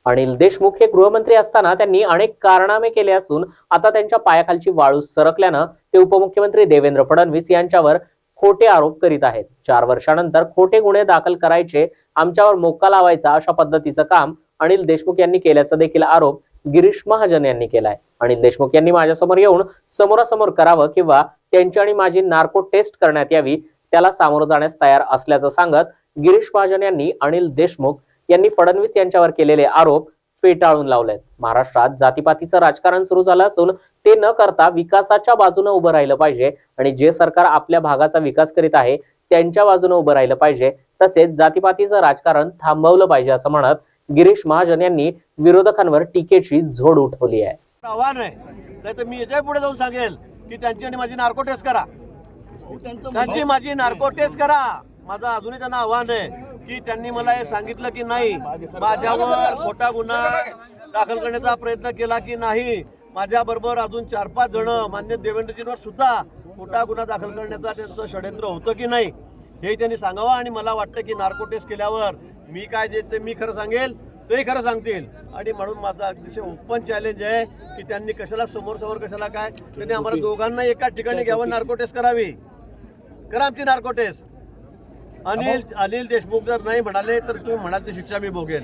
अनिल देशमुख हे गृहमंत्री असताना त्यांनी अनेक कारनामे केले असून आता त्यांच्या पायाखालची वाळू सरकल्यानं ते उपमुख्यमंत्री देवेंद्र फडणवीस यांच्यावर खोटे आरोप करीत आहेत। 4 वर्षांनंतर खोटे गुन्हे दाखल करायचे, आमच्यावर मोक्का लावायचा अशा पद्धतीचं काम अनिल देशमुख यांनी केल्याचा देखील आरोप गिरीश महाजन यांनी केलाय। अनिल देशमुख यांनी माझ्यासमोर येऊन समोरासमोर करावं किंवा त्यांची आणि माझी नार्को टेस्ट करण्यात यावी, त्याला सामोरं जाण्यास तयार असल्याचं सांगत गिरीश महाजन यांनी अनिल देशमुख यांनी फडणवीस यांच्यावर केलेले आरोप फेटाळून लावलेत। महाराष्ट्रात जातीपातीचं राजकारण सुरू झालं असून ते न करता विकासाच्या बाजूने उभं राहिलं पाहिजे आणि जे सरकार आपल्या भागाचा विकास करीत आहे त्यांच्या बाजूने उभं राहिलं पाहिजे, तसेच जातीपातीचं राजकारण थांबवलं पाहिजे असं म्हणत गिरीश महाजन यांनी विरोधकांवर टीकेची झोड उठवली आहे। आव्हान आहे, नाहीतर मी याच्या पुढे जाऊन सांगेल की त्यांची आणि माझी नार्को टेस्ट करा, त्यांची माझी नार्को टेस्ट करा। माझं अजूनही त्यांना आव्हान आहे की त्यांनी मला हे सांगितलं की नाही, माझ्यावर खोटा गुन्हा दाखल करण्याचा प्रयत्न केला की नाही, माझ्याबरोबर अजून 4-5 जण मान्य देवेंद्रजींवर सुद्धा खोटा गुन्हा दाखल करण्याचा त्यांचं षडयंत्र होतं की नाही हे त्यांनी सांगावं। आणि मला वाटतं की नार्को टेस्ट केल्यावर मी काय देते मी खरं सांगेल, तेही खरं सांगतील। आणि म्हणून माझा अतिशय ओपन चॅलेंज आहे की त्यांनी कशाला समोर कशाला काय, त्यांनी आम्हाला दोघांना एका ठिकाणी घ्यावं, नार्को टेस्ट करावी, करा आमची नार्को टेस्ट। अनिल देशमुख जर नाही म्हणाले तर तुम्ही म्हणाल ती शिक्षा मी भोगेल।